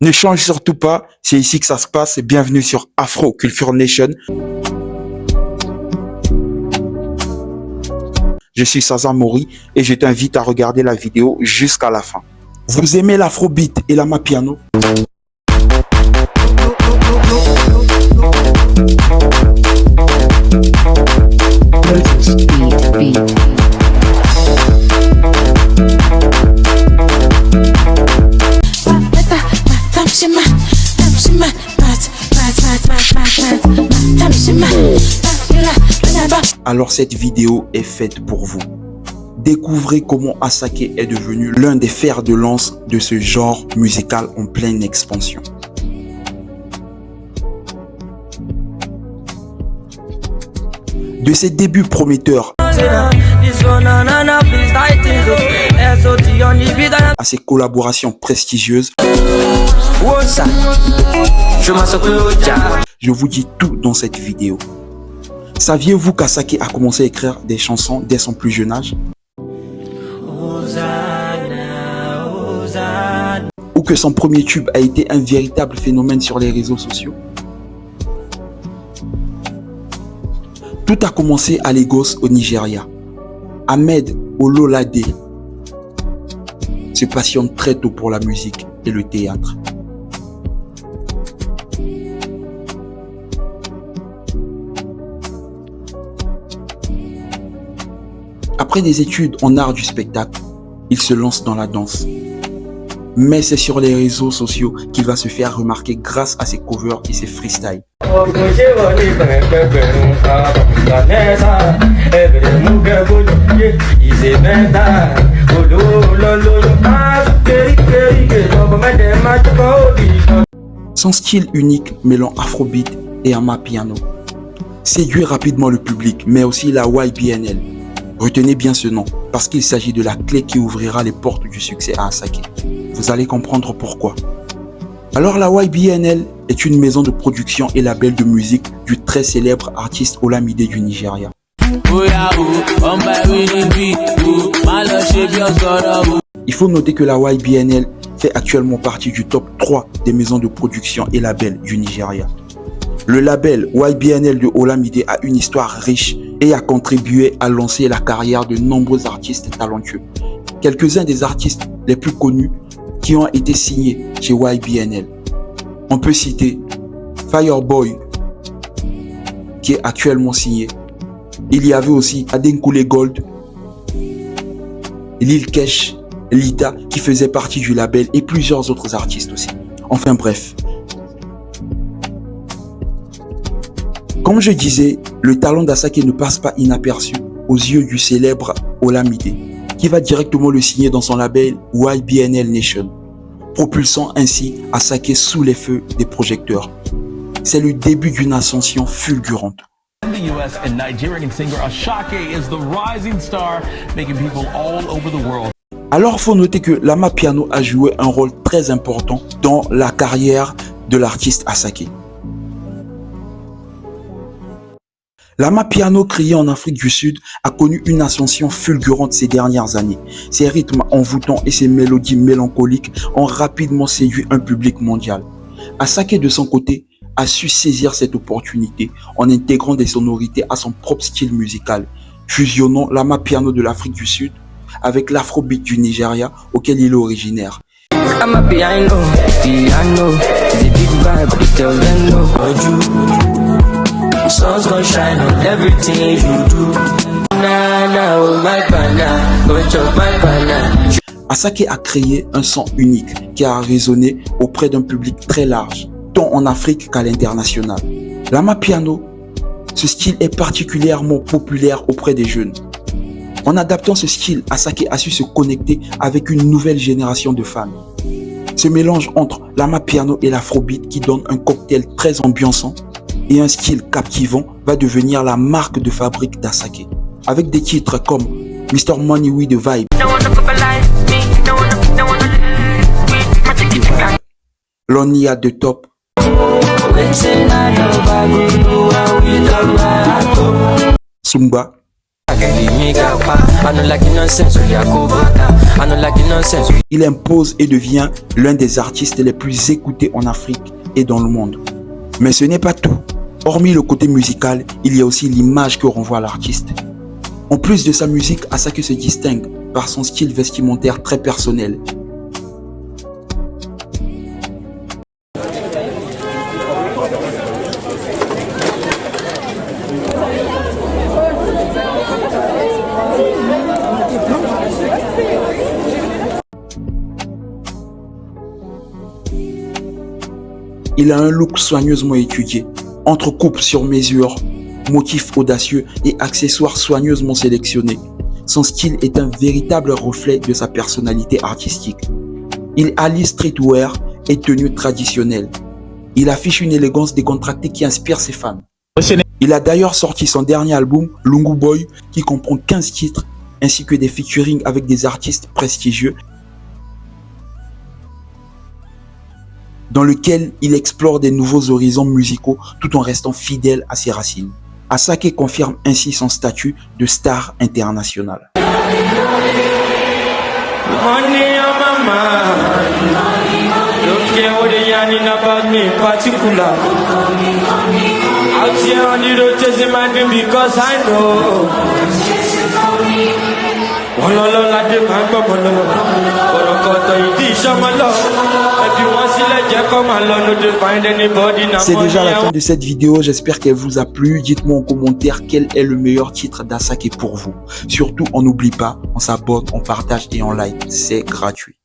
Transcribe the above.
Ne change surtout pas, c'est ici que ça se passe et bienvenue sur Afro Culture Nation. Je suis Saza Mori et je t'invite à regarder la vidéo jusqu'à la fin. Vous aimez l'afrobeat et l'amapiano? Alors cette vidéo est faite pour vous. Découvrez comment Asake est devenu l'un des fers de lance de ce genre musical en pleine expansion. De ses débuts prometteurs à ses collaborations prestigieuses, je vous dis tout dans cette vidéo. Saviez-vous qu'Asake a commencé à écrire des chansons dès son plus jeune âge? Ou que son premier tube a été un véritable phénomène sur les réseaux sociaux? Tout a commencé à Lagos, au Nigeria. Ahmed Ololade se passionne très tôt pour la musique et le théâtre. Après des études en art du spectacle, il se lance dans la danse. Mais c'est sur les réseaux sociaux qu'il va se faire remarquer grâce à ses covers et ses freestyles. Son style unique mêlant afrobeat et amapiano séduit rapidement le public, mais aussi la YBNL. Retenez bien ce nom, parce qu'il s'agit de la clé qui ouvrira les portes du succès à Asake. Vous allez comprendre pourquoi. Alors la YBNL est une maison de production et label de musique du très célèbre artiste Olamide du Nigeria. Il faut noter que la YBNL fait actuellement partie du top 3 des maisons de production et labels du Nigeria. Le label YBNL de Olamide a une histoire riche et a contribué à lancer la carrière de nombreux artistes talentueux. Quelques-uns des artistes les plus connus qui ont été signés chez YBNL. On peut citer Fireboy, qui est actuellement signé. Il y avait aussi Adenkule Gold, Lil Kesh, Lita, qui faisait partie du label, et plusieurs autres artistes aussi. Enfin bref. Comme je disais, le talent d'Asake ne passe pas inaperçu aux yeux du célèbre Olamide, qui va directement le signer dans son label YBNL Nation, propulsant ainsi Asake sous les feux des projecteurs. C'est le début d'une ascension fulgurante. Alors faut noter que l'amapiano a joué un rôle très important dans la carrière de l'artiste Asake. L'amapiano créé en Afrique du Sud a connu une ascension fulgurante ces dernières années. Ses rythmes envoûtants et ses mélodies mélancoliques ont rapidement séduit un public mondial. Asake de son côté a su saisir cette opportunité en intégrant des sonorités à son propre style musical, fusionnant l'amapiano de l'Afrique du Sud avec l'afrobeat du Nigeria auquel il est originaire. Asake a créé un son unique qui a résonné auprès d'un public très large, tant en Afrique qu'à l'international. L'amapiano, ce style est particulièrement populaire auprès des jeunes. En adaptant ce style, Asake a su se connecter avec une nouvelle génération de fans. Ce mélange entre l'amapiano et l'afrobeat qui donne un cocktail très ambiançant et un style captivant va devenir la marque de fabrique d'Asake. Avec des titres comme Mr. Money with the Vibe, Lonely at the Top, Sumba, Il impose et devient l'un des artistes les plus écoutés en Afrique et dans le monde. Mais ce n'est pas tout. Hormis le côté musical, il y a aussi l'image que renvoie l'artiste. En plus de sa musique, Asake se distingue par son style vestimentaire très personnel. Il a un look soigneusement étudié, entrecoupes sur mesure, motifs audacieux et accessoires soigneusement sélectionnés. Son style est un véritable reflet de sa personnalité artistique. Il allie streetwear et tenues traditionnelles. Il affiche une élégance décontractée qui inspire ses fans. Il a d'ailleurs sorti son dernier album, Lungu Boy, qui comprend 15 titres, ainsi que des featuring avec des artistes prestigieux, dans lequel il explore des nouveaux horizons musicaux tout en restant fidèle à ses racines. Asake confirme ainsi son statut de star internationale. C'est déjà la fin de cette vidéo, j'espère qu'elle vous a plu. Dites-moi en commentaire quel est le meilleur titre d'Asake pour vous. Surtout, on n'oublie pas, on s'abonne, on partage et on like, c'est gratuit.